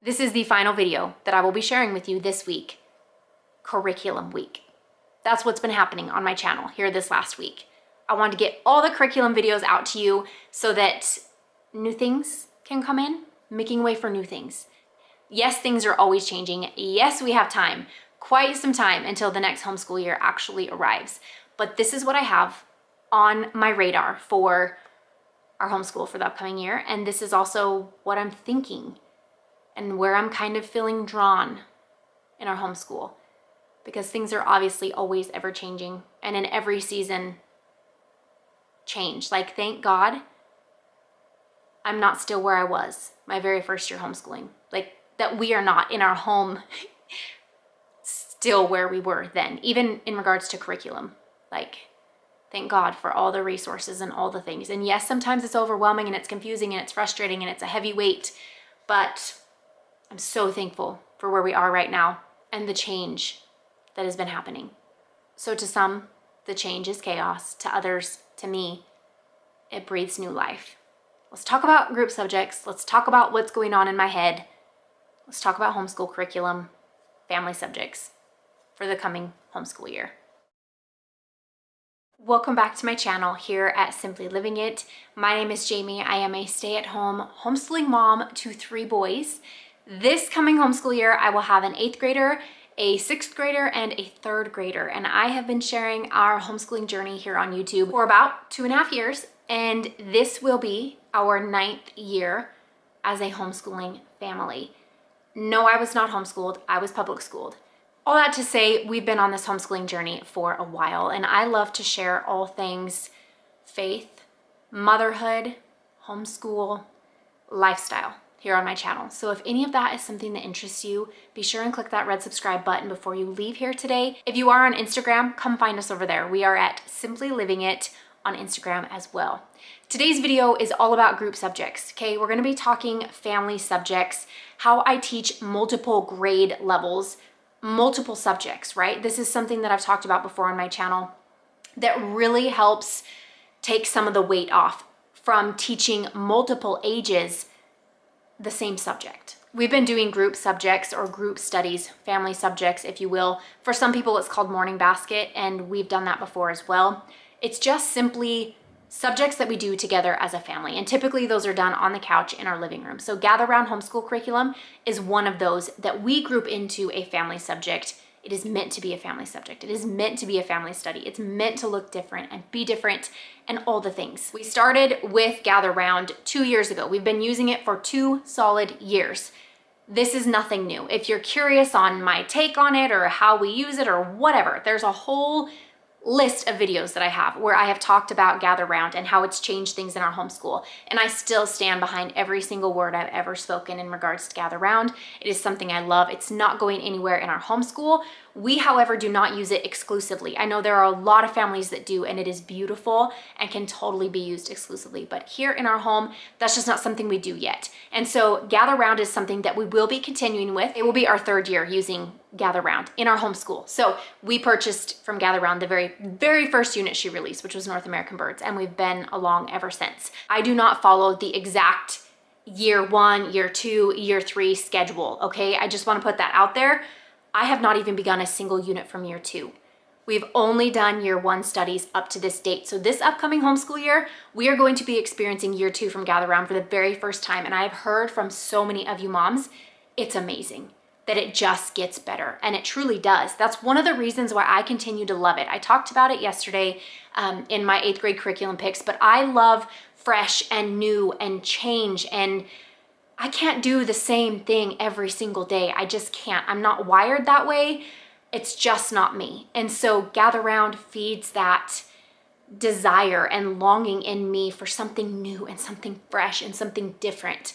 This is the final video that I will be sharing with you this week, Curriculum Week. That's what's been happening on my channel here this last week. I wanted to get all the curriculum videos out to you so that new things can come in, making way for new things. Yes, things are always changing. Yes, we have time, quite some time until the next homeschool year actually arrives. But this is what I have on my radar for our homeschool for the upcoming year. And this is also what I'm thinking and where I'm kind of feeling drawn in our homeschool, because things are obviously always ever changing, and in every season change. Like, thank God I'm not still where I was my very first year homeschooling. Like, that we are not in our home still where we were then, even in regards to curriculum. Like, thank God for all the resources and all the things. And yes, sometimes it's overwhelming and it's confusing and it's frustrating and it's a heavy weight, but I'm so thankful for where we are right now and the change that has been happening. So to some, the change is chaos. To others, to me, it breathes new life. Let's talk about group subjects. Let's talk about what's going on in my head. Let's talk about homeschool curriculum, family subjects for the coming homeschool year. Welcome back to my channel here at Simply Living It. My name is Jamie. I am a stay-at-home homeschooling mom to 3 boys. This coming homeschool year, I will have an 8th grader, a 6th grader, and a 3rd grader. And I have been sharing our homeschooling journey here on YouTube for about 2.5 years. And this will be our 9th year as a homeschooling family. No, I was not homeschooled. I was public schooled. All that to say, we've been on this homeschooling journey for a while, and I love to share all things faith, motherhood, homeschool, lifestyle here on my channel. So if any of that is something that interests you, be sure and click that red subscribe button before you leave here today. If you are on Instagram, come find us over there. We are at Simply Living It on Instagram as well. Today's video is all about group subjects, okay? We're gonna be talking family subjects, how I teach multiple grade levels, multiple subjects, right? This is something that I've talked about before on my channel that really helps take some of the weight off from teaching multiple ages the same subject. We've been doing group subjects or group studies, family subjects, if you will. For some people, it's called morning basket, and we've done that before as well. It's just simply subjects that we do together as a family, and typically those are done on the couch in our living room. So Gather Round Homeschool Curriculum is one of those that we group into a family subject. It is meant to be a family subject. It is meant to be a family study. It's meant to look different and be different and all the things. We started with Gather Round 2 years ago. We've been using it for 2 solid years. This is nothing new. If you're curious on my take on it or how we use it or whatever, there's a whole list of videos that I have where I have talked about Gather Round and how it's changed things in our homeschool. And I still stand behind every single word I've ever spoken in regards to Gather Round. It is something I love. It's not going anywhere in our homeschool. We, however, do not use it exclusively. I know there are a lot of families that do, and it is beautiful and can totally be used exclusively. But here in our home, that's just not something we do yet. And so Gather Round is something that we will be continuing with. It will be our 3rd year using Gather Round in our homeschool. So we purchased from Gather Round the very first unit she released, which was North American Birds, and we've been along ever since. I do not follow the exact year 1, year 2, year 3 schedule, okay? I just want to put that out there. I have not even begun a single unit from year 2. We've only done year 1 studies up to this date. So this upcoming homeschool year, we are going to be experiencing year 2 from Gather Round for the very first time. And I've heard from so many of you moms, it's amazing that it just gets better. And it truly does. That's one of the reasons why I continue to love it. I talked about it yesterday in my 8th grade curriculum picks, but I love fresh and new and change, and I can't do the same thing every single day. I just can't. I'm not wired that way. It's just not me. And so Gather Round feeds that desire and longing in me for something new and something fresh and something different.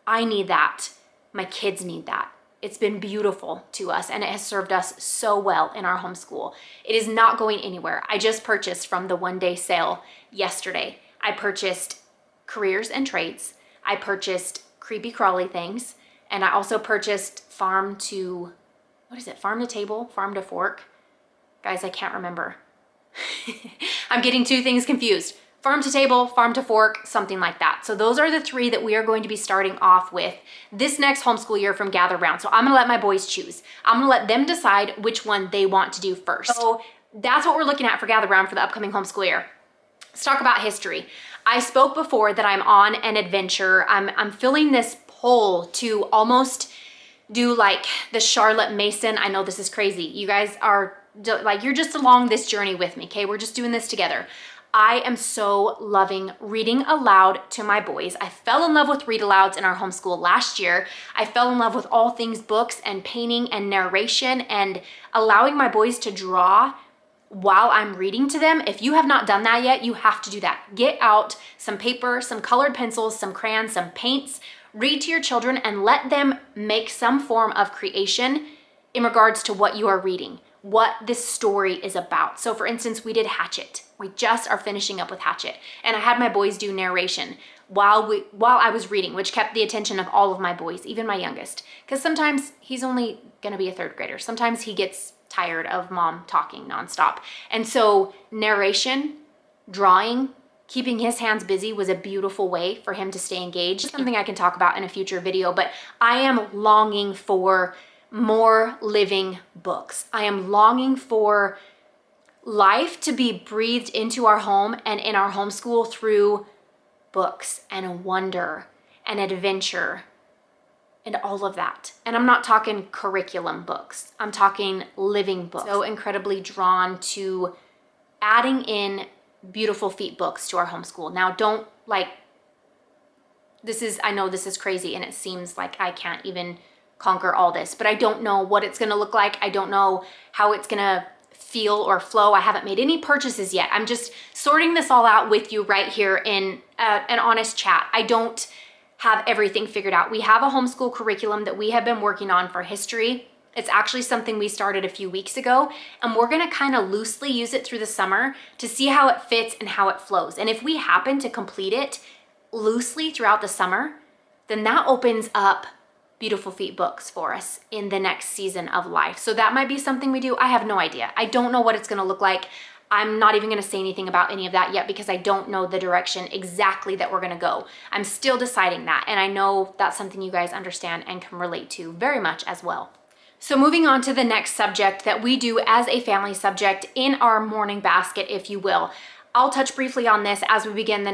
I need that. My kids need that. It's been beautiful to us, and it has served us so well in our homeschool. It is not going anywhere. I just purchased from the one-day sale yesterday. I purchased careers and trades. I purchased creepy crawly things, and I also purchased farm to table, farm to fork. Guys, I can't remember. I'm getting 2 things confused. farm to table, farm to fork, something like that. So those are the 3 that we are going to be starting off with this next homeschool year from Gather Round. So I'm gonna let my boys choose. I'm gonna let them decide which one they want to do first. So that's what we're looking at for Gather Round for the upcoming homeschool year. Let's talk about history. I spoke before that I'm on an adventure. I'm feeling this pull to almost do like the Charlotte Mason. I know this is crazy. You guys are like, you're just along this journey with me, okay? We're just doing this together. I am so loving reading aloud to my boys. I fell in love with read alouds in our homeschool last year. I fell in love with all things books and painting and narration and allowing my boys to draw while I'm reading to them. If you have not done that yet, you have to do that. Get out some paper, some colored pencils, some crayons, some paints, read to your children and let them make some form of creation in regards to what you are reading, what this story is about. So for instance, we did Hatchet. We just are finishing up with Hatchet. And I had my boys do narration while I was reading, which kept the attention of all of my boys, even my youngest. Because sometimes he's only gonna be a 3rd grader. Sometimes he gets tired of mom talking nonstop. And so narration, drawing, keeping his hands busy was a beautiful way for him to stay engaged. Something I can talk about in a future video, but I am longing for more living books. I am longing for life to be breathed into our home and in our homeschool through books and wonder and adventure and all of that. And I'm not talking curriculum books. I'm talking living books. So incredibly drawn to adding in beautiful feet books to our homeschool. Now, don't like, I know this is crazy and it seems like I can't even conquer all this, but I don't know what it's gonna look like. I don't know how it's gonna feel or flow. I haven't made any purchases yet. I'm just sorting this all out with you right here in an honest chat. I don't have everything figured out. We have a homeschool curriculum that we have been working on for history. It's actually something we started a few weeks ago, and we're gonna kind of loosely use it through the summer to see how it fits and how it flows. And if we happen to complete it loosely throughout the summer, then that opens up beautiful feet books for us in the next season of life. So that might be something we do. I have no idea. I don't know what it's gonna look like. I'm not even gonna say anything about any of that yet because I don't know the direction exactly that we're gonna go. I'm still deciding that, and I know that's something you guys understand and can relate to very much as well. So moving on to the next subject that we do as a family subject in our morning basket, if you will. I'll touch briefly on this as we begin the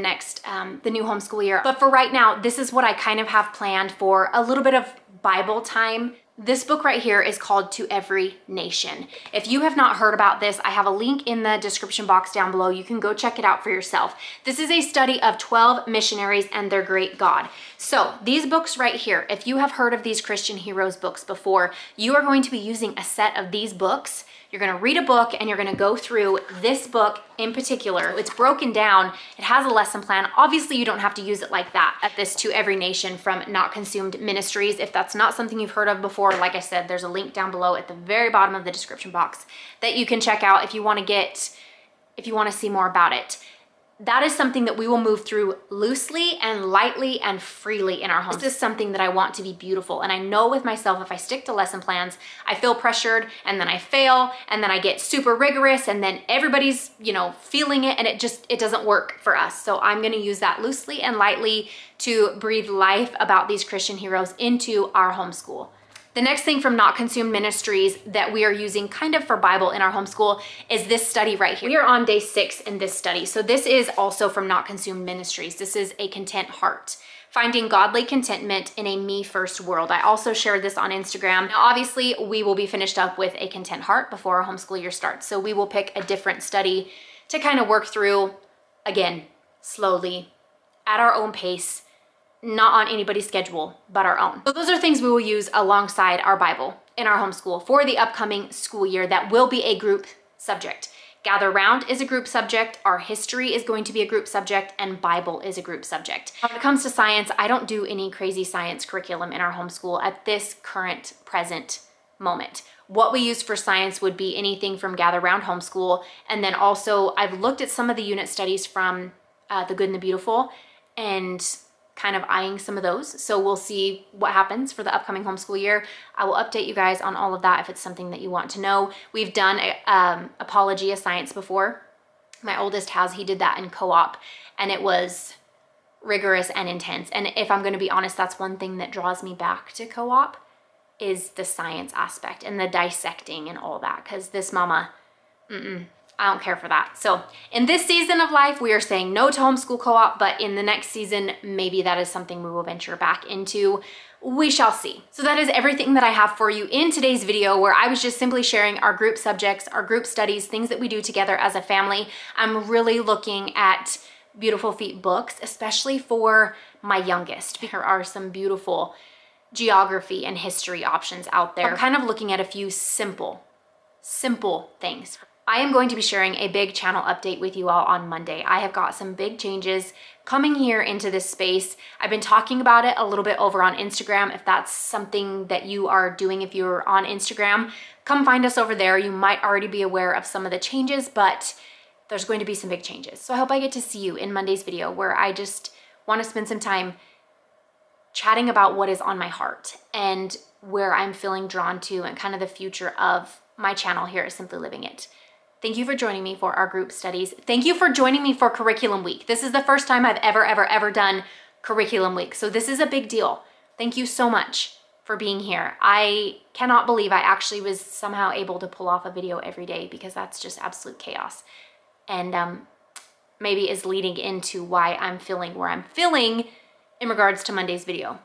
new homeschool year. But for right now, this is what I kind of have planned for a little bit of Bible time. This book right here is called To Every Nation. If you have not heard about this, I have a link in the description box down below. You can go check it out for yourself. This is a study of 12 missionaries and their great God. So these books right here, if you have heard of these Christian heroes books before, you are going to be using a set of these books. You're gonna read a book and you're gonna go through this book in particular. It's broken down, it has a lesson plan. Obviously you don't have to use it like that at this To Every Nation from Not Consumed Ministries. If that's not something you've heard of before, like I said, there's a link down below at the very bottom of the description box that you can check out if you wanna see more about it. That is something that we will move through loosely and lightly and freely in our home. This is something that I want to be beautiful. And I know with myself, if I stick to lesson plans, I feel pressured and then I fail and then I get super rigorous and then everybody's, feeling it and it doesn't work for us. So I'm gonna use that loosely and lightly to breathe life about these Christian heroes into our homeschool. The next thing from Not Consumed Ministries that we are using kind of for Bible in our homeschool is this study right here. We are on day 6 in this study. So this is also from Not Consumed Ministries. This is A Content Heart, Finding Godly Contentment in a Me First World. I also shared this on Instagram. Now, obviously, we will be finished up with A Content Heart before our homeschool year starts. So we will pick a different study to kind of work through, again, slowly, at our own pace, not on anybody's schedule, but our own. So those are things we will use alongside our Bible in our homeschool for the upcoming school year. That will be a group subject. Gather Round is a group subject, our history is going to be a group subject, and Bible is a group subject. When it comes to science, I don't do any crazy science curriculum in our homeschool at this present moment. What we use for science would be anything from Gather Round Homeschool, and then also I've looked at some of the unit studies from The Good and the Beautiful and kind of eyeing some of those. So we'll see what happens for the upcoming homeschool year. I will update you guys on all of that if it's something that you want to know. We've done Apologia Science before. My oldest has, he did that in co-op, and it was rigorous and intense. And if I'm going to be honest, that's one thing that draws me back to co-op is the science aspect and the dissecting and all that, because this mama, I don't care for that. So in this season of life, we are saying no to homeschool co-op, but in the next season, maybe that is something we will venture back into. We shall see. So that is everything that I have for you in today's video, where I was just simply sharing our group subjects, our group studies, things that we do together as a family. I'm really looking at Beautiful Feet books, especially for my youngest. There are some beautiful geography and history options out there. I'm kind of looking at a few simple things. I am going to be sharing a big channel update with you all on Monday. I have got some big changes coming here into this space. I've been talking about it a little bit over on Instagram. If that's something that you are doing, if you're on Instagram, come find us over there. You might already be aware of some of the changes, but there's going to be some big changes. So I hope I get to see you in Monday's video, where I just want to spend some time chatting about what is on my heart and where I'm feeling drawn to and kind of the future of my channel here at Simply Living It. Thank you for joining me for our group studies. Thank you for joining me for Curriculum Week. This is the first time I've ever done Curriculum Week. So this is a big deal. Thank you so much for being here. I cannot believe I actually was somehow able to pull off a video every day, because that's just absolute chaos. And maybe is leading into why I'm feeling where I'm feeling in regards to Monday's video.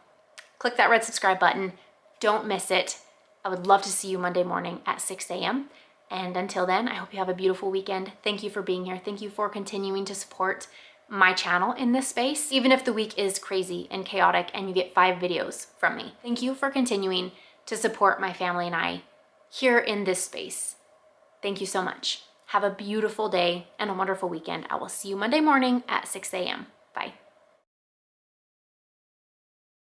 Click that red subscribe button. Don't miss it. I would love to see you Monday morning at 6 a.m. And until then, I hope you have a beautiful weekend. Thank you for being here. Thank you for continuing to support my channel in this space, even if the week is crazy and chaotic and you get 5 videos from me. Thank you for continuing to support my family and I here in this space. Thank you so much. Have a beautiful day and a wonderful weekend. I will see you Monday morning at 6 a.m. Bye.